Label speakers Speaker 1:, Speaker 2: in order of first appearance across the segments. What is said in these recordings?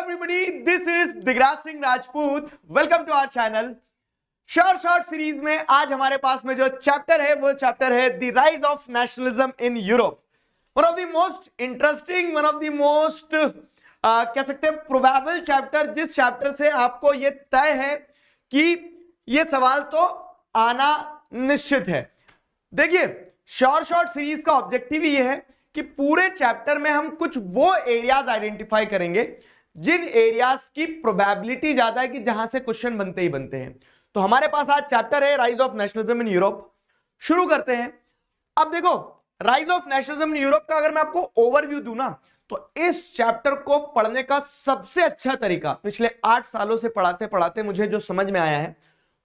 Speaker 1: everybody, this is Digraj Singh Rajput. Welcome to our channel. Short series में आज हमारे पास में जो चैप्टर है वो चैप्टर है the rise of nationalism in Europe. One of the most interesting, one of the most कह सकते हैं प्रोबेबल चैप्टर, जिस चैप्टर से आपको ये तय है कि ये सवाल तो आना निश्चित है. देखिए, शॉर्ट सीरीज का ऑब्जेक्टिव ये है कि पूरे चैप्टर में हम कुछ वो एरियाज आइडेंटिफाई करेंगे जिन एरियाज की प्रोबेबिलिटी ज्यादा है कि जहां से क्वेश्चन बनते ही बनते हैं. तो हमारे पास आज चैप्टर है rise of nationalism in Europe. शुरू करते हैं. अब देखो, rise of nationalism in Europe का अगर मैं आपको ओवरव्यू दूं ना, तो इस चैप्टर को पढ़ने का सबसे अच्छा तरीका पिछले 8 सालों से पढ़ाते पढ़ाते मुझे जो समझ में आया है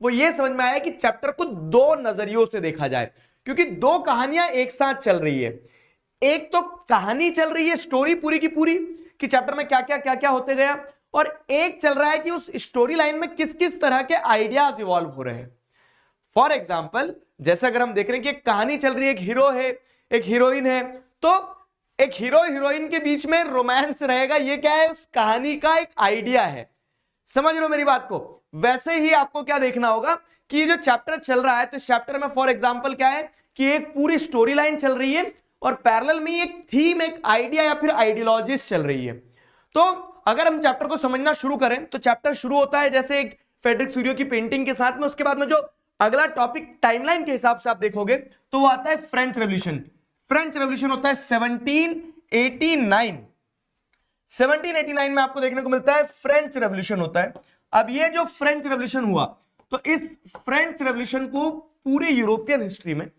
Speaker 1: वो ये समझ में आया कि चैप्टर को दो नजरियों से देखा जाए, क्योंकि दो कहानियां एक साथ चल रही है. एक तो कहानी चल रही है, स्टोरी पूरी की पूरी, कि चैप्टर में क्या क्या होते गया, और एक चल रहा है कि उस स्टोरी लाइन में किस किस तरह के आइडियाज इवॉल्व हो रहे हैं. फॉर एग्जाम्पल, जैसे अगर हम देख रहे हैं कि एक कहानी चल रही है, एक हीरो है, एक हीरोइन है, तो एक हीरो हीरोइन के बीच में रोमांस रहेगा. ये क्या है? उस कहानी का एक आइडिया है. समझ रहे हो मेरी बात को? वैसे ही आपको क्या देखना होगा कि ये जो चैप्टर चल रहा है, तो इस चैप्टर में फॉर एग्जाम्पल क्या है कि एक पूरी स्टोरी लाइन चल रही है और पैरेलल में एक थीम, एक आइडिया या फिर आइडियोलॉजीज चल रही है. तो अगर हम चैप्टर को समझना शुरू करें तो चैप्टर शुरू होता है जैसे एक फ्रेडरिक सूरियो की पेंटिंग के साथ में. उसके बाद में जो अगला टॉपिक टाइमलाइन के हिसाब से आप देखोगे तो वो आता है फ्रेंच रेवोल्यूशन. फ्रेंच रेवोल्यूशन होता है 1789. 1789 में आपको देखने को मिलता है फ्रेंच रेवोल्यूशन होता है. अब ये जो फ्रेंच रेवोल्यूशन हुआ, तो इस फ्रेंच रेवोल्यूशन को पूरी यूरोपियन हिस्ट्री में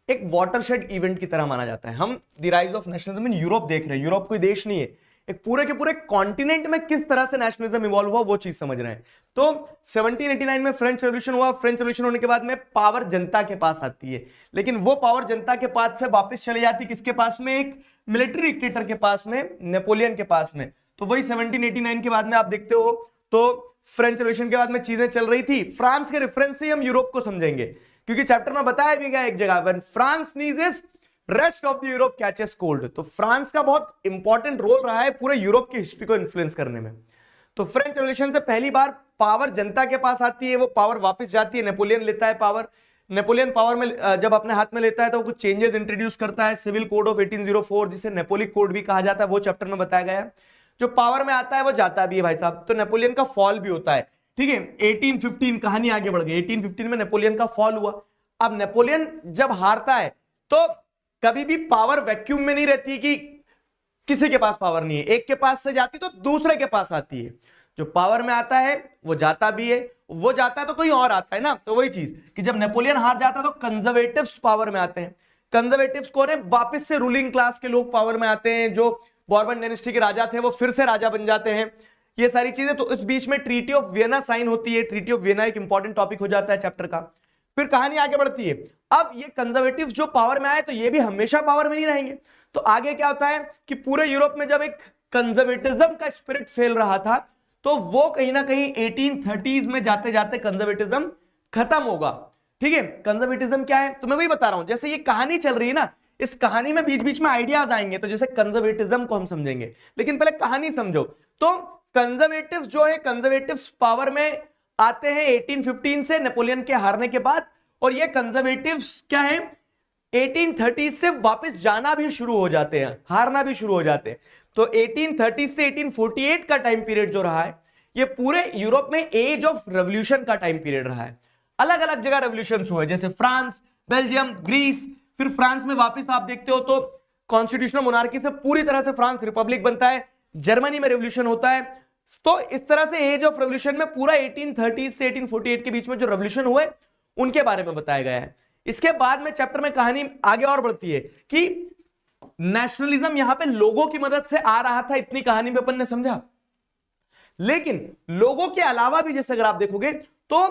Speaker 1: एक वाटरशेड इवेंट की तरह माना जाता है. हम the rise of nationalism in Europe देख रहे हैं. यूरोप कोई देश नहीं है, एक पूरे के पूरे कॉन्टिनेंट में किस तरह से नेशनलिज्म इवॉल्व हुआ वो चीज समझ रहे हैं. तो 1789 में फ्रेंच रेवोल्यूशन हुआ. फ्रेंच रेवोल्यूशन होने के बाद में पावर जनता के पास आती है, लेकिन वो पावर जनता के पास से वापस चली जाती किसके पास में? एक मिलिट्री डिक्टेटर के पास में, नेपोलियन के पास में. तो वही 1789 के बाद में आप देखते हो तो फ्रेंच रेवोल्यूशन के बाद में चीजें चल रही थी. फ्रांस के रेफरेंस से हम यूरोप को समझेंगे, क्योंकि चैप्टर में बताया भी गया एक जगह, when France sneezes rest of the Europe catches cold. तो फ्रांस का बहुत इंपॉर्टेंट रोल रहा है पूरे यूरोप की हिस्ट्री को इन्फ्लुएंस करने में. तो फ्रेंच रेवोल्यूशन से पहली बार पावर जनता के पास आती है, वो पावर वापस जाती है, नेपोलियन लेता है पावर. नेपोलियन पावर में जब अपने हाथ में लेता है तो वो कुछ चेंजेस इंट्रोड्यूस करता है. सिविल कोड ऑफ 1804, जिसे नेपोलिक कोड भी कहा जाता है, वो चैप्टर में बताया गया है. जो पावर में आता है वो जाता भी है भाई साहब. तो नेपोलियन का फॉल भी होता है. ठीक है, 1815 कहानी आगे बढ़ गई. 1815 में नेपोलियन का फॉल हुआ. अब नेपोलियन जब हारता है तो कभी भी पावर वैक्यूम में नहीं रहती कि किसी के पास पावर नहीं है, एक के पास से जाती तो दूसरे के पास आती है. जो पावर में आता है वो जाता भी है, वो जाता है तो कोई और आता है ना. तो वही चीज कि जब नेपोलियन हार जाता है तो कंजर्वेटिव्स पावर में आते हैं. कंजर्वेटिव्स कौन है? वापस से रूलिंग क्लास के लोग पावर में आते हैं. जो बॉर्बन डायनेस्टी के राजा थे वो फिर से राजा बन जाते हैं. ये सारी चीजें. तो इस बीच में ट्रीटी ऑफ वियना साइन होती है. ट्रीटी ऑफ वियना एक इंपॉर्टेंट टॉपिक हो जाता है चैप्टर का. फिर कहानी आगे बढ़ती है. अब ये कंजर्वेटिव्स जो पावर में आए तो ये भी हमेशा पावर में नहीं रहेंगे. तो आगे क्या होता है कि पूरे यूरोप में जब एक कंजर्वेटिज्म का स्पिरिट फैल रहा था, तो वो कहीं ना कहीं 1830s में जाते जाते कंजर्वेटिज्म खत्म होगा. ठीक है, कंजर्वेटिज्म क्या है तो मैं वही बता रहा हूं. जैसे ये कहानी चल रही है ना, इस कहानी में बीच बीच में आइडियाज आएंगे. तो जैसे कंजर्वेटिज्म को हम समझेंगे, लेकिन पहले कहानी समझो. तो कंजर्वेटिव्स जो है, कंजर्वेटिव्स पावर में आते हैं 1815 से, नेपोलियन के हारने के बाद. और ये कंजर्वेटिव्स क्या है, 1830 से वापस जाना भी शुरू हो जाते हैं, हारना भी शुरू हो जाते हैं. तो 1830 से 1848 का टाइम पीरियड जो रहा है, ये पूरे यूरोप में एज ऑफ रेवोल्यूशन का टाइम पीरियड रहा है. अलग अलग जगह रेवोल्यूशंस हुए, जैसे फ्रांस, बेल्जियम, ग्रीस. फिर फ्रांस में वापस आप देखते हो तो कॉन्स्टिट्यूशनल मोनार्की से पूरी तरह से फ्रांस रिपब्लिक बनता है. जर्मनी में रेवोल्यूशन होता है. तो इस तरह से एज ऑफ रेवोल्यूशन में पूरा 1830 से 1848 के बीच में जो रेवोल्यूशन हुए उनके बारे में बताया गया है. इसके बाद में चैप्टर में कहानी आगे और बढ़ती है कि नेशनलिज्म यहां पे लोगों की मदद से आ रहा था. इतनी कहानी में अपन ने समझा. लेकिन लोगों के अलावा भी जैसे अगर आप देखोगे तो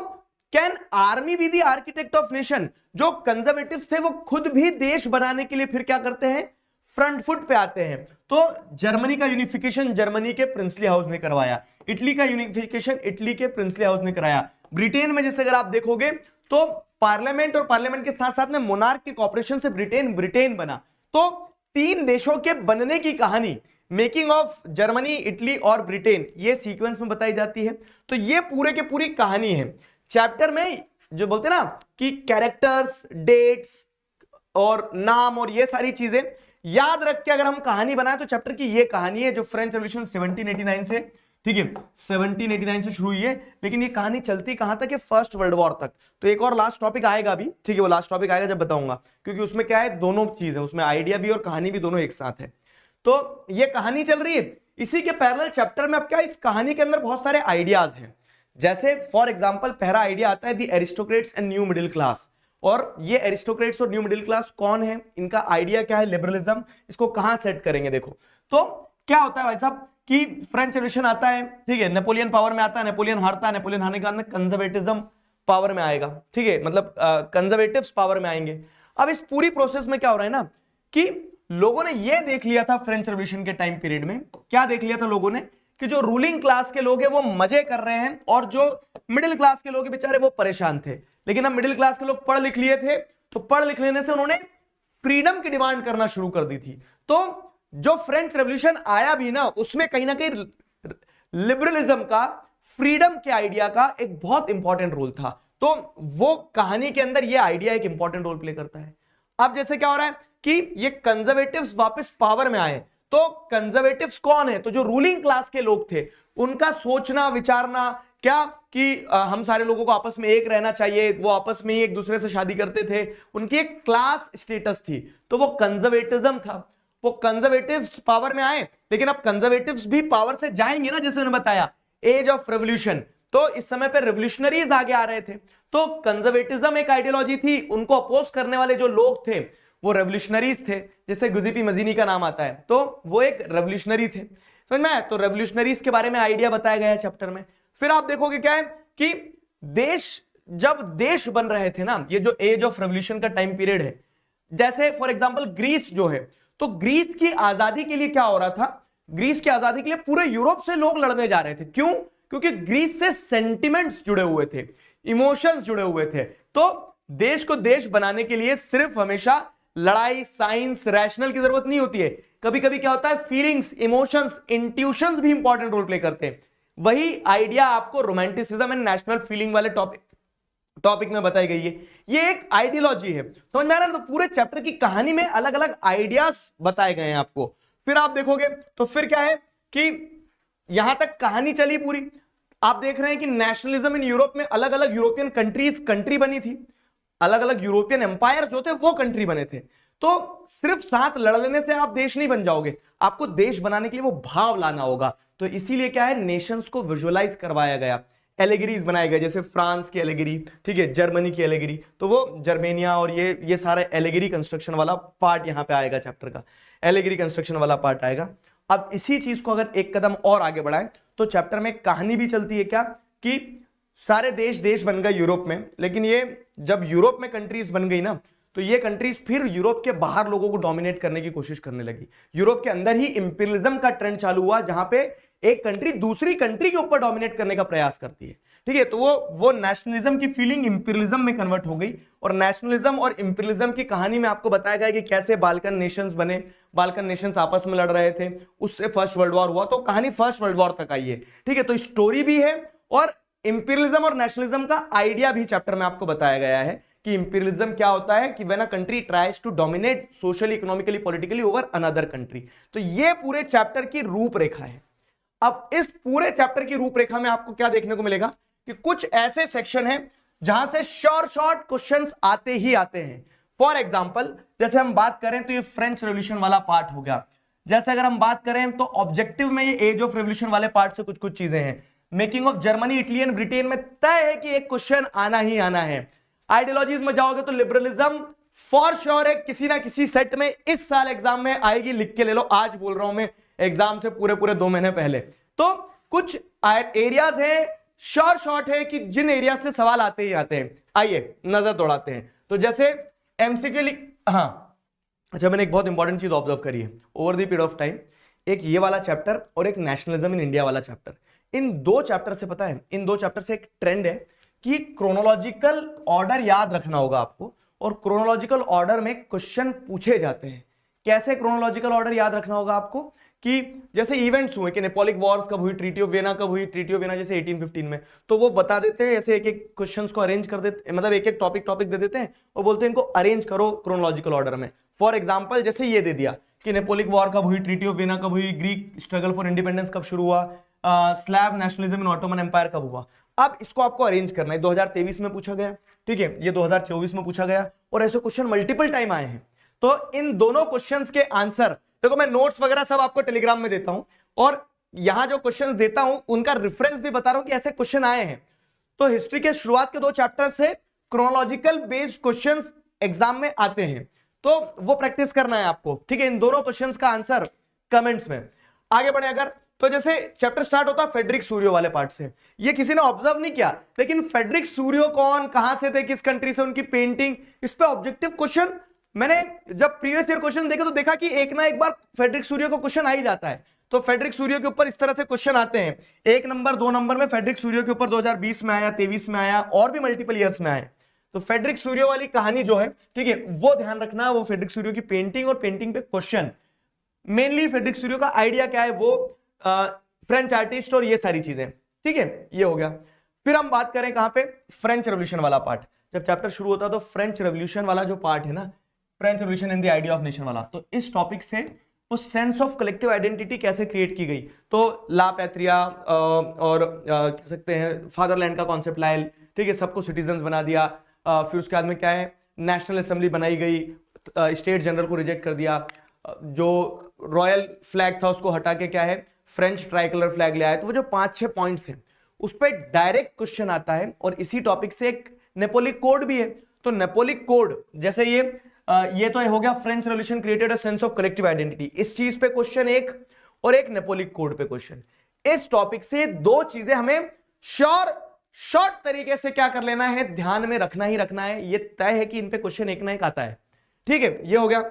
Speaker 1: can army be the architect of nation. जो कंजर्वेटिव्स थे वो खुद भी देश बनाने के लिए फिर क्या करते हैं, फ्रंट फुट पे आते हैं. तो जर्मनी का यूनिफिकेशन जर्मनी के प्रिंसली हाउस ने करवाया. इटली का यूनिफिकेशन इटली के प्रिंसली हाउस ने कराया. ब्रिटेन में जैसे अगर आप देखोगे तो पार्लियामेंट और पार्लियामेंट के साथ साथ में मोनार्क के कॉपरेशन से ब्रिटेन बना. तो 3 देशों के बनने की कहानी मेकिंग ऑफ जर्मनी, इटली और ब्रिटेन, ये सीक्वेंस में बताई जाती है। तो ये पूरे के पूरी कहानी है। चैप्टर में जो बोलते हैं ना कि कैरेक्टर्स, डेट्स और नाम और ये सारी चीजें याद रख के अगर हम कहानी बनाए तो चैप्टर की ये कहानी है जो फ्रेंच रेवोल्यूशन 1789 से, ठीक है, 1789 से शुरू हुई है, लेकिन ये कहानी चलती कहां तक है, फर्स्ट वर्ल्ड वॉर तक। तो एक और लास्ट टॉपिक आएगा अभी, ठीक है, वो लास्ट टॉपिक आएगा जब बताऊंगा, क्योंकि उसमें क्या है, दोनों चीज है, उसमें आइडिया भी और कहानी भी दोनों एक साथ है। तो ये कहानी चल रही है, इसी के पैरेलल चैप्टर में अब क्या, इस कहानी के अंदर बहुत सारे आइडियाज हैं। जैसे फॉर एग्जाम्पल पहला आइडिया आता है the aristocrats and new middle class. और ये एरिस्टोक्रेट्स और न्यू मिडिल क्लास कौन है, इनका आइडिया क्या है, लिबरलिज्म, इसको कहां सेट करेंगे। देखो तो क्या होता है भाई साहब कि फ्रेंच रेवोल्यूशन आता है, ठीक है, नेपोलियन पावर में आता है, नेपोलियन हारता है, नेपोलियन हारने के बाद में कंजर्वेटिज्म पावर में आएगा, ठीक है, मतलब कंजर्वेटिव्स पावर में आएंगे। अब इस पूरी प्रोसेस में क्या हो रहा है ना कि लोगों ने ये देख लिया था फ्रेंच रेवोल्यूशन के टाइम पीरियड में, क्या देख लिया था लोगों ने कि जो रूलिंग क्लास के लोग हैं वो मजे कर रहे हैं और जो मिडिल क्लास के लोग बेचारे वो परेशान थे। लेकिन अब मिडिल क्लास के लोग पढ़ लिख लिए थे, तो पढ़ लिख लेने से उन्होंने फ्रीडम की डिमांड करना शुरू कर दी थी। तो जो फ्रेंच रेवोल्यूशन आया भी ना, उसमें कहीं ना कहीं लिबरलिज्म का, फ्रीडम के आइडिया का एक बहुत इंपॉर्टेंट रोल था। तो वो कहानी के अंदर ये आइडिया एक इंपॉर्टेंट रोल प्ले करता है। अब जैसे क्या हो रहा है कि ये कंजर्वेटिव्स वापस पावर में आए, तो कंजर्वेटिव्स कौन है, तो जो रूलिंग क्लास के लोग थे उनका सोचना विचारना क्या कि हम सारे लोगों को आपस में एक रहना चाहिए, वो आपस में ही एक दूसरे से शादी करते थे, उनकी एक क्लास स्टेटस थी, तो वो कंजर्वेटिज्म था। वो कंजर्वेटिव्स पावर में आए, लेकिन अब कंजर्वेटिव्स भी पावर से जाएंगे ना, जैसे मैंने बताया एज ऑफ रेवोल्यूशन, तो इस समय पे रेवोल्यूशनरीज आगे आ रहे थे। तो कंजर्वेटिज्म एक आइडियोलॉजी थी, उनको अपोज करने वाले जो लोग थे वो रेवोल्यूशनरीज थे, जैसे गुज़िपी मजीनी का नाम आता है, तो वो एक रेवोल्यूशनरी थे, समझ में आया। तो रेवोल्यूशनरीज के बारे में आइडिया बताया गया है चैप्टर में। फिर आप देखोगे क्या है कि देश, जब देश बन रहे थे ना, ये जो एज ऑफ रेवोल्यूशन का टाइम पीरियड है, जैसे फॉर एग्जांपल ग्रीस जो है, तो ग्रीस की आजादी के लिए क्या हो रहा था, ग्रीस की आजादी के लिए पूरे यूरोप से लोग लड़ने जा रहे थे। क्यों? क्योंकि ग्रीस से सेंटिमेंट्स जुड़े हुए थे, इमोशंस जुड़े हुए थे। तो देश को देश बनाने के लिए सिर्फ हमेशा लड़ाई, साइंस, रैशनल की जरूरत नहीं होती है। कभी कभी क्या होता है, फीलिंग्स, इमोशंस, इंट्यूशंस भी इंपॉर्टेंट रोल प्ले करते हैं। वही आइडिया आपको रोमांटिसिज्म एंड नेशनल फीलिंग वाले टॉपिक में बताई गई है। ये एक आइडियोलॉजी है, समझ में आ रहा है। तो पूरे चैप्टर की कहानी में अलग अलग आइडियाज बताए गए हैं आपको। फिर आप देखोगे तो फिर क्या है कि यहां तक कहानी चली पूरी। आप देख रहे हैं कि नेशनलिज्म इन यूरोप में अलग अलग यूरोपियन कंट्री बनी थी, अलग अलग यूरोपियन एम्पायर जो थे वो कंट्री बने थे। तो सिर्फ साथ लड़ लेने से आप देश नहीं बन जाओगे, आपको देश बनाने के लिए वो भाव लाना होगा। तो इसीलिए क्या है, नेशंस को विजुअलाइज करवाया गया, एलेगरीज बनाए गए, जैसे फ्रांस की एलेगरी, ठीक है, जर्मनी की एलेगरी, तो वो जर्मेनिया और ये सारा एलेगरी कंस्ट्रक्शन वाला पार्ट यहाँ पे आएगा, चैप्टर का एलेगरी कंस्ट्रक्शन वाला पार्ट आएगा। अब इसी चीज को अगर एक कदम और आगे बढ़ाएं तो चैप्टर में कहानी भी चलती है क्या कि सारे देश बन गए यूरोप में, लेकिन ये जब यूरोप में कंट्रीज बन गई ना, तो ये कंट्रीज फिर यूरोप के बाहर लोगों को डोमिनेट करने की कोशिश करने लगी। यूरोप के अंदर ही इंपीरियलिज्म का ट्रेंड चालू हुआ, जहां पे एक कंट्री दूसरी कंट्री के ऊपर डोमिनेट करने का प्रयास करती है, ठीक है। तो वो नेशनलिज्म की फीलिंग इंपीरियलिज्म में कन्वर्ट हो गई। और नेशनलिज्म और इंपीरियलिज्म की कहानी में आपको बताया गया कि कैसे बाल्कन नेशंस बने, बाल्कन नेशंस आपस में लड़ रहे थे, उससे फर्स्ट वर्ल्ड वॉर हुआ। तो कहानी फर्स्ट वर्ल्ड वॉर तक आई है, ठीक है। तो स्टोरी भी है और इंपीरियलिज्म और नेशनलिज्म का आइडिया भी चैप्टर में आपको बताया गया है कि इंपीरियलिज्म क्या होता है, कि when a country tries to dominate socially, economically, politically over another country. तो ये पूरे चैप्टर की रूपरेखा है। अब इस पूरे चैप्टर की रूपरेखा में आपको क्या देखने को मिलेगा कि कुछ ऐसे सेक्शन हैं जहां से शॉर्ट क्वेश्चंस आते ही आते हैं। फॉर एग्जांपल जैसे हम बात करें तो ये फ्रेंच रेवोल्यूशन वाला पार्ट हो गया। जैसे अगर हम बात करें तो ऑब्जेक्टिव में ये एज ऑफ रेवोल्यूशन वाले पार्ट से कुछ चीजें हैं। Making of Germany, Italy and Britain में तय है कि एक क्वेश्चन आना ही आना है। आइडियोलॉजीज में जाओगे तो लिबरलिज्म फॉर श्योर है, किसी ना किसी सेट में इस साल एग्जाम में आएगी, लिख के ले लो, आज बोल रहा हूं मैं, एग्जाम से पूरे 2 महीने पहले। तो कुछ एरियाज हैं, शॉर्ट है कि जिन एरिया से सवाल आते ही आते हैं। आइए नजर दौड़ाते हैं। तो जैसे एमसीक्यू, हाँ अच्छा, मैंने एक बहुत इंपॉर्टेंट चीज ऑब्जर्व करी है over the period of time, एक ये वाला चैप्टर और एक नेशनलिज्म इन इंडिया वाला चैप्टर। इन दो चैप्टर से पता है, इन दो चैप्टर से एक ट्रेंड है कि क्रोनोलॉजिकल ऑर्डर याद रखना होगा आपको, और क्रोनोलॉजिकल ऑर्डर में क्वेश्चन पूछे जाते हैं। कैसे क्रोनोलॉजिकल ऑर्डर याद रखना होगा आपको कि जैसे इवेंट्स हुए कि नेपोलिक वॉर्स कब हुई, ट्रीटी ऑफ वियना कब हुई, ट्रीटी ऑफ वियना जैसे 1815 में, तो वो बता देते हैं, ऐसे एक एक क्वेश्चंस को अरेंज कर देते, मतलब एक एक टॉपिक दे देते हैं और बोलते हैं इनको अरेंज करो क्रोनोलॉजिकल ऑर्डर में। फॉर एग्जाम्पल जैसे ये दे दिया कि नेपोलिक वॉर कब हुई, ट्रीटी ऑफ वियना कब हुई, ग्रीक स्ट्रगल फॉर इंडिपेंडेंस कब शुरू हुआ, slave nationalism in Ottoman empire कब हुआ। अब इसको आपको अरेंज करना है, 2023 में पूछा गया, ठीक है, ये 2024 में पूछा गया और ऐसे क्वेश्चन मल्टीपल टाइम आए हैं। तो इन दोनों क्वेश्चंस के आंसर देखो, मैं नोट्स वगैरह सब आपको टेलीग्राम में देता हूं और यहां जो क्वेश्चंस देता हूं उनका रेफरेंस भी बता रहा हूं कि ऐसे क्वेश्चन आए हैं। तो हिस्ट्री के शुरुआत के 2 चैप्टर से क्रोनोलॉजिकल बेस्ड क्वेश्चंस एग्जाम में आते हैं, तो वो प्रैक्टिस करना है आपको, ठीक है। इन दोनों क्वेश्चंस का आंसर कमेंट्स में। आगे बढ़े अगर, तो जैसे चैप्टर स्टार्ट होता है फेडरिक सूरियो वाले पार्ट से, ये किसी ने ऑब्जर्व नहीं किया, लेकिन फेडरिक सूरियो कौन, कहां से थे, किस कंट्री से, उनकी पेंटिंग, इस पे ऑब्जेक्टिव क्वेश्चन मैंने जब प्रीवियस ईयर क्वेश्चन देखे तो देखा कि एक ना एक बार फेडरिक सूरियो का क्वेश्चन आ ही जाता है। तो फेडरिक सूरियो के ऊपर इस तरह से क्वेश्चन आते हैं, 1 नंबर 2 नंबर में फेडरिक सूरियो के ऊपर 2020 में आया, 23 में आया और भी मल्टीपल ईयर्स में आए। तो फेडरिक सूरियो वाली कहानी जो है, ठीक है, वो ध्यान रखना, वो फेडरिक सूरियो की पेंटिंग और पेंटिंग पे क्वेश्चन, मेनली फेडरिक सूरियो का आइडिया क्या है, वो फ्रेंच आर्टिस्ट और ये सारी चीजें, ठीक है, ये हो गया। फिर हम बात करें कहां पे, फ्रेंच रेवोल्यूशन वाला पार्ट। जब चैप्टर शुरू होता है तो फ्रेंच रेवोल्यूशन वाला जो पार्ट है ना, French revolution in the idea of nation वाला, तो इस टॉपिक से वो सेंस ऑफ कलेक्टिव आइडेंटिटी कैसे क्रिएट की गई, तो ला पैट्रिया और कह सकते हैं फादरलैंड का कॉन्सेप्ट लाए, ठीक है, सबको सिटीजन्स बना दिया। फिर उसके बाद में क्या है, नेशनल असेंबली बनाई गई, स्टेट जनरल को रिजेक्ट कर दिया, जो रॉयल फ्लैग था उसको हटा के क्या है, फ्रेंच ट्राई कलर फ्लैग ले आए। तो वो जो 5-6 पॉइंट्स हैं उस पर डायरेक्ट क्वेश्चन आता है और इसी टॉपिक से एक नेपोलिक कोड भी है। तो नेपोलिक कोड जैसे ये तो हो गया, French revolution created a sense of collective identity, इस चीज पे क्वेश्चन एक, और एक नेपोलिक कोड पे क्वेश्चन। इस टॉपिक से 2 चीजें हमें शॉर्ट तरीके से क्या कर लेना है, ध्यान में रखना ही रखना है, ये तय है कि इन पे क्वेश्चन एक ना एक आता है, ठीक है, ये हो गया।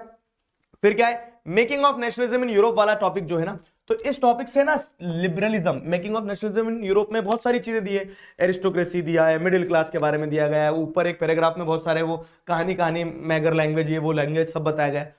Speaker 1: फिर क्या है, making of nationalism in Europe वाला टॉपिक जो है ना, तो इस टॉपिक से ना liberalism, making of nationalism in Europe में बहुत सारी चीजें दी है, एरिस्टोक्रेसी दिया है, मिडिल क्लास के बारे में दिया गया है, ऊपर एक पैराग्राफ में बहुत सारे वो कहानी मैगर लैंग्वेज, ये वो लैंग्वेज सब बताया गया है,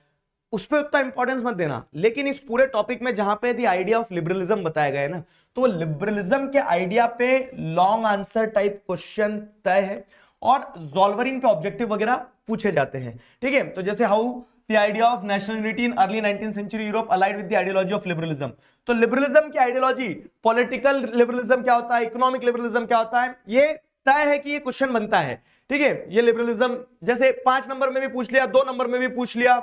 Speaker 1: उस पर उतना इंपॉर्टेंस मत देना। लेकिन इस पूरे टॉपिक में जहां पे द आइडिया ऑफ लिबरलिज्म बताया गया है ना, तो लिबरलिज्म के आइडिया पे लॉन्ग आंसर टाइप क्वेश्चन तय है और ज़ॉल्वरिन पे ऑब्जेक्टिव वगैरह पूछे जाते हैं, ठीक है। तो जैसे how the idea of national unity in early 19th century Europe allied with the ideology of liberalism. तो लिबरलिज्म की आइडियोलॉजी, पॉलिटिकल लिबरलिज्म क्या होता है, इकोनॉमिक लिबरलिज्म क्या होता है, ये तय है कि ये क्वेश्चन बनता है, ठीक है। ये लिबरलिज्म जैसे 5 नंबर में भी पूछ लिया, 2 नंबर में भी पूछ लिया,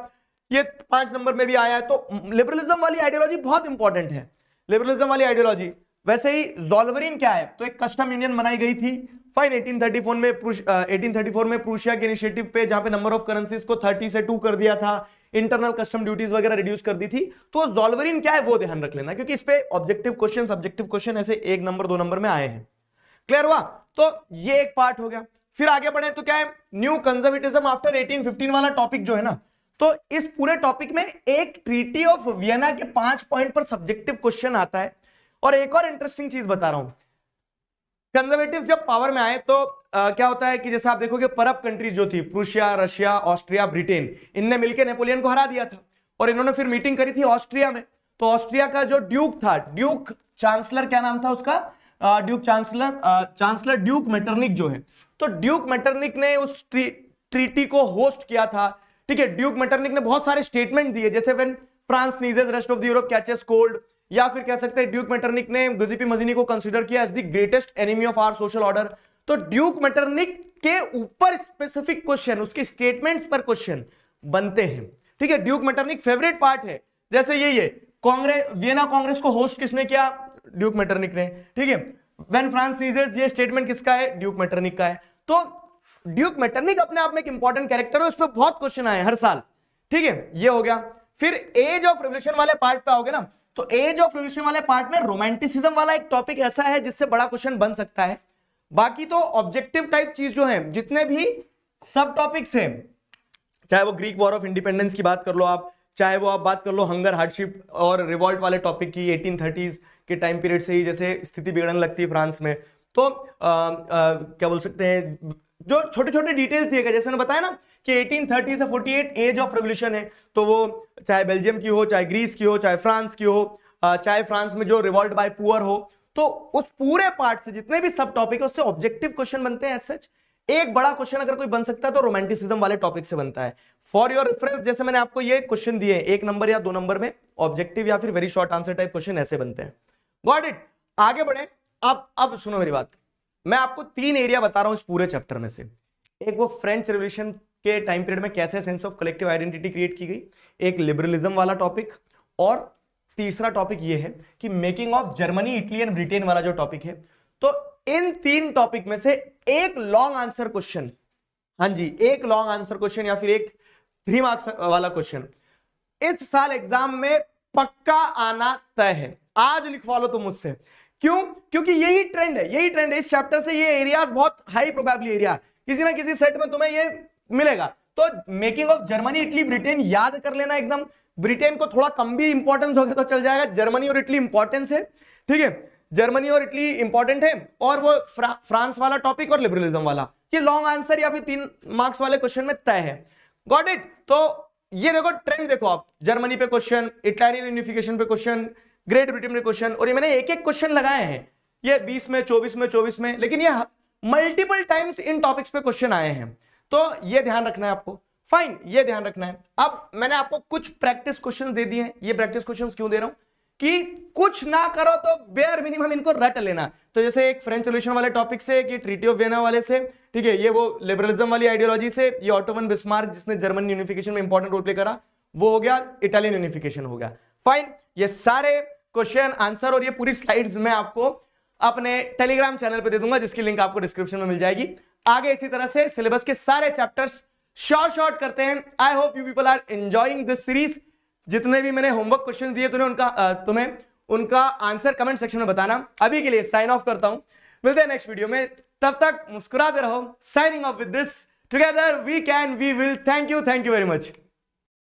Speaker 1: ये 5 नंबर में भी आया है। तो लिबरलिज्म वाली आइडियोलॉजी बहुत इंपॉर्टेंट है, लिबरलिज्म वाली आइडियोलॉजी। वैसे ही ज़ॉल्वरिन क्या है, तो एक कस्टम यूनियन बनाई गई थी फाइन 1834 में प्रूशिया के इनिशिएटिव पे, जहां पे नंबर ऑफ करेंसीज को 30 से 2 कर दिया था, इंटरनल कस्टम ड्यूटीज वगैरह रिड्यूस कर दी थी। तो ज़ॉल्वरिन क्या है वो ध्यान रख लेना, क्योंकि इस पे ऑब्जेक्टिव क्वेश्चन, सब्जेक्टिव क्वेश्चन ऐसे 1 नंबर 2 नंबर में आए हैं। क्लियर हुआ, तो ये एक पार्ट हो गया। फिर आगे बढ़े तो क्या है, न्यू कंजर्वेटिज्म आफ्टर 1815 वाला टॉपिक जो है ना, तो इस पूरे टॉपिक में एक ट्रीटी ऑफ वियना के 5 पॉइंट पर सब्जेक्टिव क्वेश्चन आता है। और एक और इंटरेस्टिंग चीज बता रहा हूं, कंजर्वेटिव जब पावर में आए तो क्या होता है कि जैसे आप देखोगे परब कंट्रीज जो थी, प्रूशिया, रशिया, ऑस्ट्रिया, ब्रिटेन, इनने मिलकर नेपोलियन को हरा दिया था और इन्होंने फिर मीटिंग करी थी ऑस्ट्रिया में। तो ऑस्ट्रिया का जो ड्यूक था, ड्यूक चांसलर क्या नाम था उसका, ड्यूक चांसलर ड्यूक मेटरनिक जो है, तो ड्यूक मेटरनिक ने उस ट्रीटी को होस्ट किया था, ठीक है। ड्यूक मेटरनिक ने बहुत सारे स्टेटमेंट दिए, जैसे when France नीजेस rest of the Europe catches cold, या फिर कह सकते हैं ड्यूक मेटरनिक ने गुजिपी मजीनी को कंसीडर किया as the greatest enemy of our social order. तो ड्यूक मेटरनिक के ऊपर स्पेसिफिक क्वेश्चन, उसके स्टेटमेंट्स पर क्वेश्चन बनते हैं, ठीक है। ड्यूक मेटरनिक फेवरेट पार्ट है, जैसे ये कांग्रेस, वियना कांग्रेस को होस्ट किसने किया, ड्यूक मेटरनिक ने, ठीक है। व्हेन फ्रांस नीजेस, ये स्टेटमेंट किसका है, ड्यूक मेटरनिक का है। तो ड्यूक मेटरनिक अपने आप में एक इंपॉर्टेंट कैरेक्टर है, उस पर बहुत क्वेश्चन आए हर साल, ठीक है, ये हो गया। फिर एज ऑफ रेवोल्यूशन वाले पार्ट पे आओगे ना, तो एज ऑफ रेवोल्यूशन वाले पार्ट में रोमांटिसिज्म वाला एक टॉपिक ऐसा है जिससे बड़ा क्वेश्चन बन सकता है। बाकी तो ऑब्जेक्टिव टाइप चीज जो है, जितने भी सब टॉपिक्स हैं, चाहे वो ग्रीक वॉर ऑफ इंडिपेंडेंस की बात कर लो आप, चाहे वो आप बात कर लो हंगर, हार्डशिप और रिवॉल्ट वाले टॉपिक की, 1830s के टाइम पीरियड से ही जैसे स्थिति बिगड़ने लगती है फ्रांस में, तो क्या बोल सकते हैं, जो छोटे छोटे डिटेल्स दिए गए, जैसे मैंने बताया ना कि 1830 से 48 एज ऑफ रेवोल्यूशन है, तो वो चाहे बेल्जियम की हो, चाहे ग्रीस की हो, चाहे फ्रांस की हो, चाहे फ्रांस में जो रिवॉल्ट बाय पुअर हो, तो उस पूरे पार्ट से जितने भी सब टॉपिक है उससे ऑब्जेक्टिव क्वेश्चन बनते हैं। सच एक बड़ा क्वेश्चन अगर कोई बन सकता है तो रोमांटिसिज्म वाले टॉपिक से बनता है। फॉर योर रेफरेंस, जैसे मैंने आपको ये क्वेश्चन दिए 1 नंबर या 2 नंबर में, ऑब्जेक्टिव या फिर very short answer type question ऐसे बनते हैं। Got it? आगे बढ़े। अब सुनो मेरी बात, मैं आपको 3 एरिया बता रहा हूं इस पूरे चैप्टर में से। एक वो फ्रेंच रेवोल्यूशन के टाइम पीरियड में कैसे sense of collective identity create की गई, एक लिबरलिज्म वाला टॉपिक, और तीसरा टॉपिक ये है कि making of Germany, Italy and Britain वाला जो टॉपिक है। तो इन 3 टॉपिक में से एक लॉन्ग आंसर क्वेश्चन, हाँ जी, एक लॉन्ग आंसर क्वेश्चन या फिर एक 3 मार्क्स वाला क्वेश्चन इस साल एग्जाम में पक्का आना तय है। आज लिखवा लो तुम मुझसे। क्यों? क्योंकि यही ट्रेंड है इस चैप्टर से। ये एरियाज बहुत हाई प्रोबेबिलिटी एरिया, किसी ना किसी सेट में तुम्हें ये मिलेगा। तो making of Germany, Italy, Britain याद कर लेना एकदम। ब्रिटेन को थोड़ा कम भी इंपॉर्टेंस हो गया तो चल जाएगा, जर्मनी और इटली इंपॉर्टेंस है, ठीक है, जर्मनी और इटली इंपॉर्टेंट है, और वो फ्रांस वाला टॉपिक और लिबरलिज्म वाला, ये लॉन्ग आंसर या फिर 3 मार्क्स वाले क्वेश्चन में तय है। Got it? तो ये देखो ट्रेंड, देखो आप, जर्मनी पे क्वेश्चन, इटालियन यूनिफिकेशन पे क्वेश्चन, ग्रेट ब्रिटेन पे क्वेश्चन, और ये मैंने एक एक क्वेश्चन लगाए हैं, ये 20 में, 24 में, लेकिन ये मल्टीपल टाइम्स इन टॉपिक्स पे क्वेश्चन आए हैं। तो ये ध्यान रखना है आपको, फाइन, ये ध्यान रखना है। अब मैंने आपको कुछ प्रैक्टिस क्वेश्चन दे दिए हैं। ये प्रैक्टिस क्वेश्चन क्यों दे रहा हूं कि कुछ ना करो तो बेयर मिनिमम इनको रट लेना। तो जैसे एक फ्रेंच रेवोल्यूशन वाले टॉपिक से, कि ट्रीटी ऑफ वियना वाले से, ठीक है, ये वो लिबरलिज्म वाली आइडियोलॉजी से, ये ऑटो वन बिस्मार्क जिसने जर्मन यूनिफिकेशन में इंपॉर्टेंट रोल प्ले करा, वो हो गया, इटालियन यूनिफिकेशन हो गया। फाइन, ये सारे क्वेश्चन आंसर और ये पूरी स्लाइड्स मैं आपको अपने टेलीग्राम चैनल पे दे दूंगा, जिसकी लिंक आपको डिस्क्रिप्शन में मिल जाएगी। आगे इसी तरह से सिलेबस के सारे चैप्टर्स शॉर्ट करते हैं। I hope you people are enjoying this series. जितने भी मैंने होमवर्क क्वेश्चन दिए तुम्हें उनका आंसर कमेंट सेक्शन में बताना। अभी के लिए साइन ऑफ करता हूं, मिलते हैं नेक्स्ट वीडियो में, तब तक मुस्कुराते रहो। Signing off with this, together we can, we will. Thank you very much.